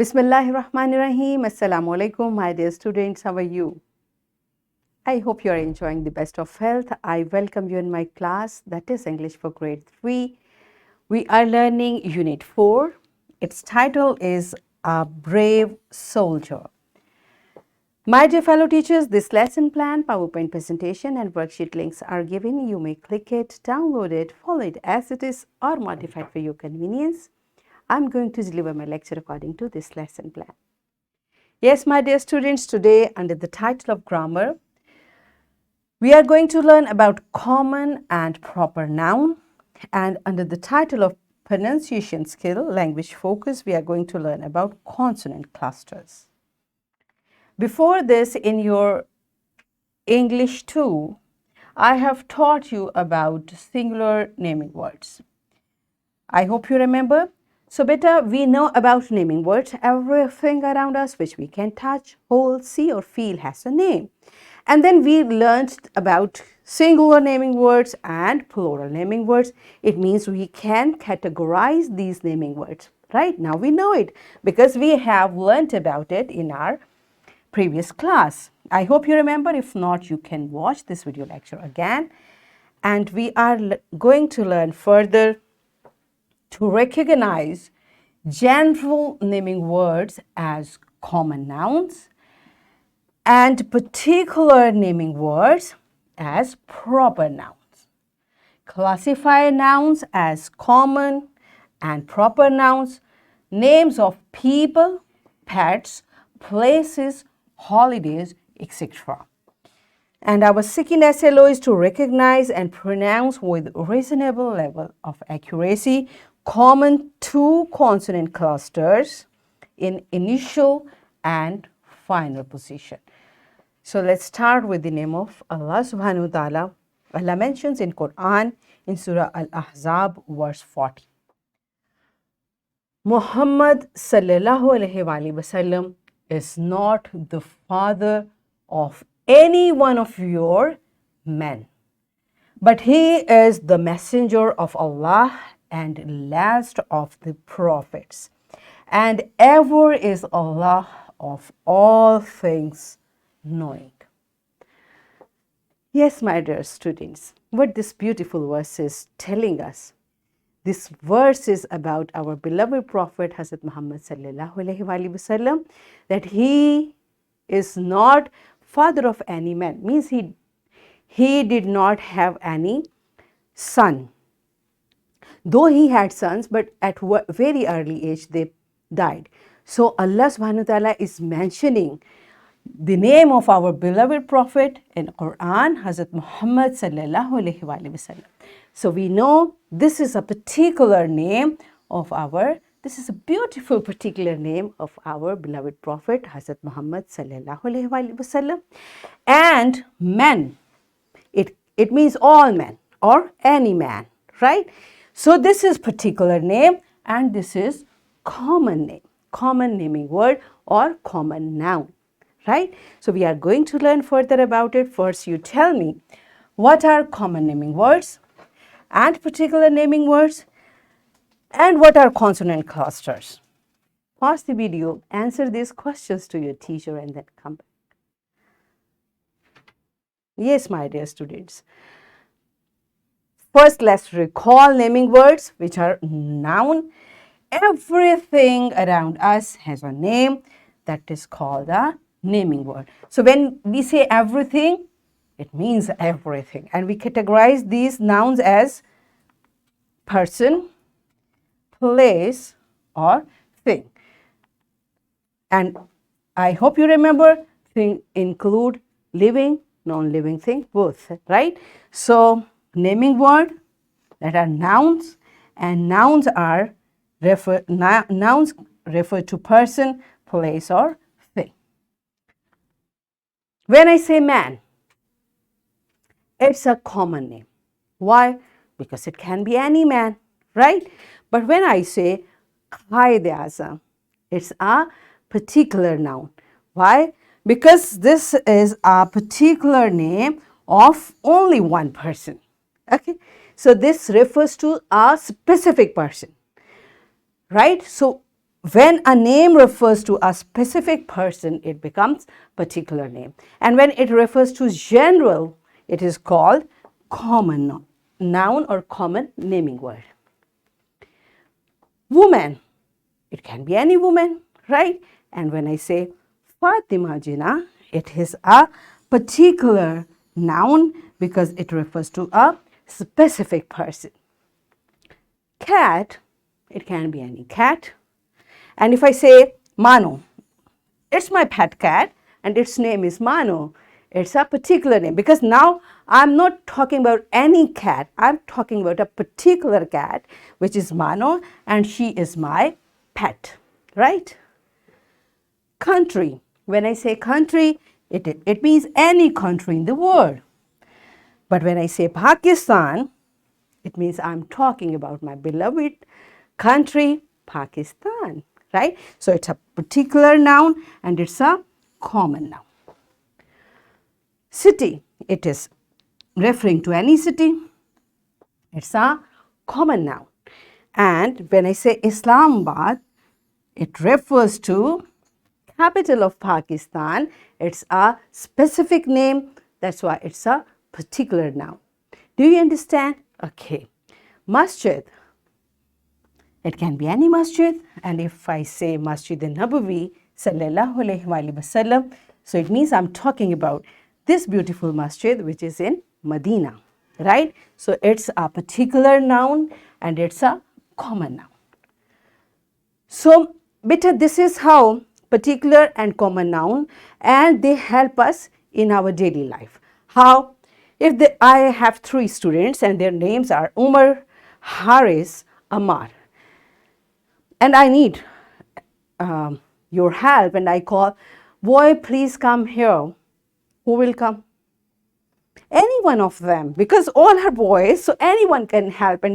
Bismillahirrahmanirrahim. Assalamu alaikum, my dear students. How are you? I hope you are enjoying the best of health. I welcome you in my class, that is English for grade 3. We are learning Unit 4. Its title is A Brave Soldier. My dear fellow teachers, this lesson plan, PowerPoint presentation and worksheet links are given. You may click it, download it, follow it as it is or modify it for your convenience. I'm going to deliver my lecture according to this lesson plan. Yes, my dear students, today under the title of grammar, we are going to learn about common and proper noun, and under the title of pronunciation skill, language focus, we are going to learn about consonant clusters. Before this, in your English 2, I have taught you about singular naming words. I hope you remember. So beta, we know about naming words. Everything around us which we can touch, hold, see or feel has a name. And then we learned about singular naming words and plural naming words. It means we can categorize these naming words. Right? Now we know it because we have learned about it in our previous class. I hope you remember. If not, you can watch this video lecture again. And we are going to learn further to recognize general naming words as common nouns and particular naming words as proper nouns. Classify nouns as common and proper nouns, names of people, pets, places, holidays, etc. And our second SLO is to recognize and pronounce with reasonable level of accuracy common two consonant clusters in initial and final position. So let's start with the name of Allah subhanahu wa ta'ala. Allah mentions in Quran in Surah Al-Ahzab verse 40. Muhammad sallallahu alaihi wasallam is not the father of any one of your men, but he is the messenger of Allah and last of the prophets, and ever is Allah of all things knowing. Yes, my dear students, what this beautiful verse is telling us. This verse is about our beloved Prophet Hazrat Muhammad sallallahu alaihi wasallam, that he is not father of any man, means he did not have any son. Though he had sons, but at very early age they died. So Allah subhanahu wa ta'ala is mentioning the name of our beloved Prophet in Quran, Hazrat Muhammad sallallahu alaihi wasallam. So we know this is a particular name of this is a beautiful particular name of our beloved Prophet, Hazrat Muhammad sallallahu alaihi wasallam. And men, it means all men or any man, right? So this is particular name and this is common name, common naming word or common noun, right? So we are going to learn further about it. First, you tell me what are common naming words and particular naming words, and what are consonant clusters. Pause the video, answer these questions to your teacher and then come back. Yes, my dear students. First, let's recall naming words which are noun. Everything around us has a name that is called a naming word. So when we say everything, it means everything. And we categorize these nouns as person, place, or thing. And I hope you remember, thing include living, non-living thing, both, right? So naming word that are nouns, and nouns refer to person, place, or thing. When I say man, it's a common name. Why? Because it can be any man, right? But when I say Qaid Azam, it's a particular noun. Why? Because this is a particular name of only one person. Okay, so this refers to a specific person, right? So when a name refers to a specific person, it becomes particular name. And when it refers to general, it is called common noun or common naming word. Woman, it can be any woman, right? And when I say Fatima Jina, it is a particular noun because it refers to a specific person. Cat, it can be any cat. And if I say Mano, it's my pet cat and its name is Mano. It's a particular name because now I'm not talking about any cat. I'm talking about a particular cat which is Mano and she is my pet, right? Country. When I say country, it means any country in the world. But when I say Pakistan, it means I'm talking about my beloved country, Pakistan, right? So it's a particular noun and it's a common noun. City, it is referring to any city. It's a common noun. And when I say Islamabad, it refers to capital of Pakistan. It's a specific name. That's why it's a particular noun. Do you understand? Okay. Masjid. It can be any masjid. And if I say Masjid al-Nabawi, sallallahu alayhi wa sallam, so it means I'm talking about this beautiful masjid which is in Medina, right? So it's a particular noun and it's a common noun. So, beta, this is how particular and common noun and they help us in our daily life. How? If I have 3 students and their names are Umar, Haris, Ammar, and I need your help and I call, boy, please come here. Who will come? Any one of them, because all are boys, so anyone can help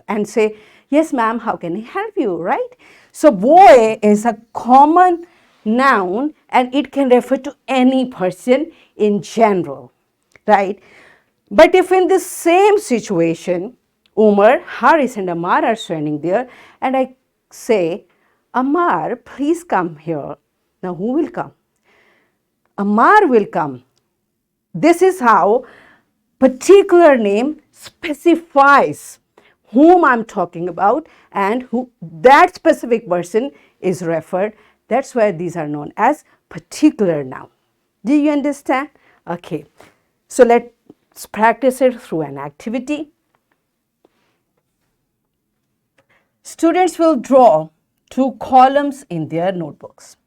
and say, yes, ma'am, how can I help you, right? So boy is a common noun and it can refer to any person in general, right? But if in the same situation, Umar, Haris and Ammar are standing there and I say, Ammar, please come here. Now who will come? Ammar will come. This is how particular name specifies whom I'm talking about and who that specific person is referred. That's why these are known as particular noun. Do you understand? Okay. So let's practice it through an activity. Students will draw 2 columns in their notebooks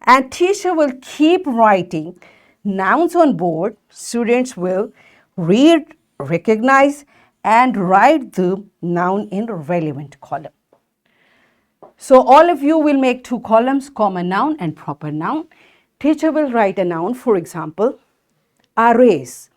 and teacher will keep writing nouns on board. Students will read, recognize and write the noun in relevant column. So all of you will make 2 columns, common noun and proper noun. Teacher will write a noun, for example, arrays.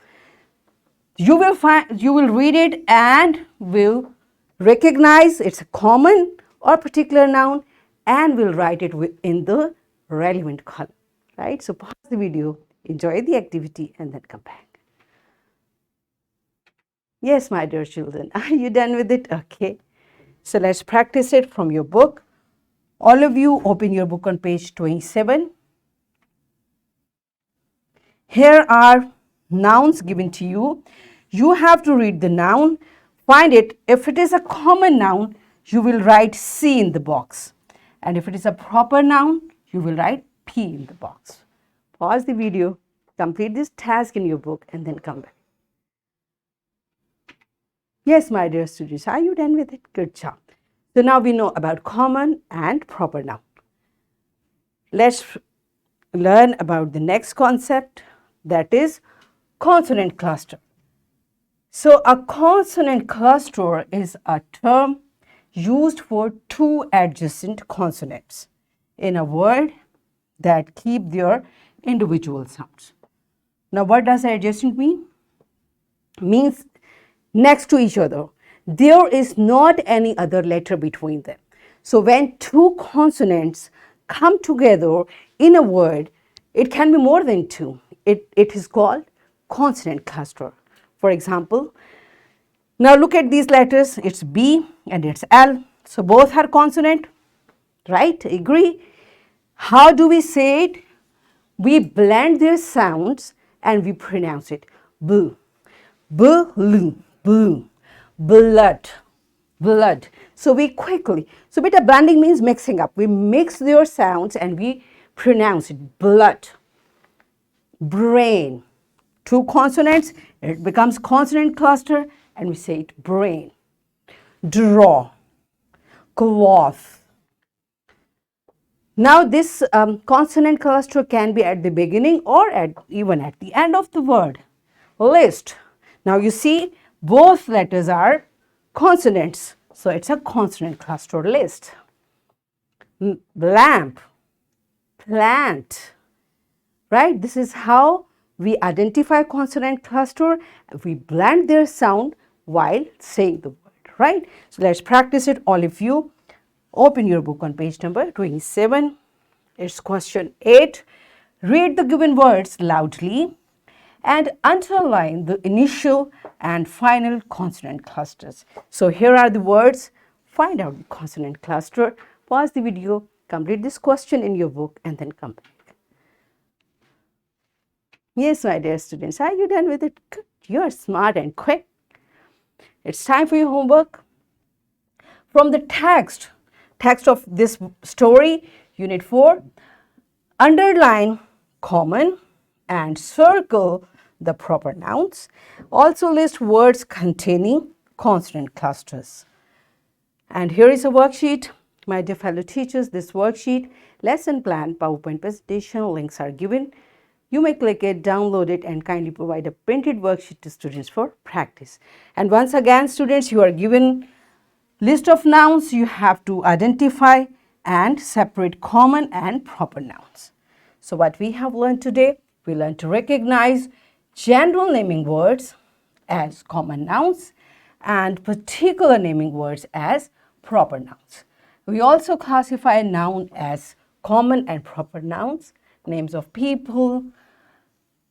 You will read it and will recognize it's a common or particular noun and will write it in the relevant column, right? So pause the video, enjoy the activity and then come back. Yes, my dear children, are you done with it? Okay. So let's practice it from your book. All of you open your book on page 27. Here are nouns given to you. You have to read the noun, find it. If it is a common noun, you will write C in the box. And if it is a proper noun, you will write P in the box. Pause the video, complete this task in your book and then come back. Yes, my dear students, are you done with it? Good job. So now we know about common and proper noun. Let's learn about the next concept, that is consonant cluster. So a consonant cluster is a term used for 2 adjacent consonants in a word that keep their individual sounds. Now what does adjacent mean? Means next to each other. There is not any other letter between them. So when 2 consonants come together in a word, it can be more than 2. It is called consonant cluster. For example, now look at these letters. It's B and it's L. So both are consonant, right? Agree? How do we say it? We blend their sounds and we pronounce it. B, balloon, balloon, blood, blood. So we quickly, so beta blending means mixing up. We mix their sounds and we pronounce it. Blood, brain. Two consonants, it becomes consonant cluster and we say it brain. Draw, cloth. Now this consonant cluster can be at the beginning or even at the end of the word. List. Now you see both letters are consonants. So it's a consonant cluster list. Lamp, plant. Right? This is how we identify consonant cluster. We blend their sound while saying the word. Right? So let's practice it, all of you. Open your book on page number 27. It's question 8. Read the given words loudly and underline the initial and final consonant clusters. So here are the words. Find out the consonant cluster. Pause the video, complete this question in your book and then come back. Yes, my dear students, are you done with it? Good. You are smart and quick. It's time for your homework. From the text of this story, Unit 4, underline common and circle the proper nouns. Also list words containing consonant clusters. And here is a worksheet. My dear fellow teachers, this worksheet, lesson plan, PowerPoint presentation, links are given. You may click it, download it, and kindly provide a printed worksheet to students for practice. And once again, students, you are given list of nouns. You have to identify and separate common and proper nouns. So what we have learned today, we learned to recognize general naming words as common nouns and particular naming words as proper nouns. We also classify a noun as common and proper nouns, names of people,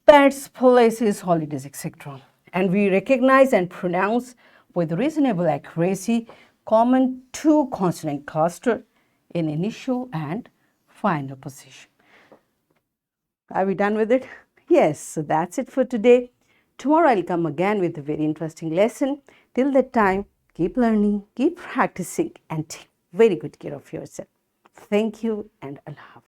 pets, places, holidays, etc. And we recognize and pronounce with reasonable accuracy common two consonant cluster in initial and final position. Are we done with it? Yes, so that's it for today. Tomorrow I'll come again with a very interesting lesson. Till that time, keep learning, keep practicing, and take very good care of yourself. Thank you and Allah Hafiz.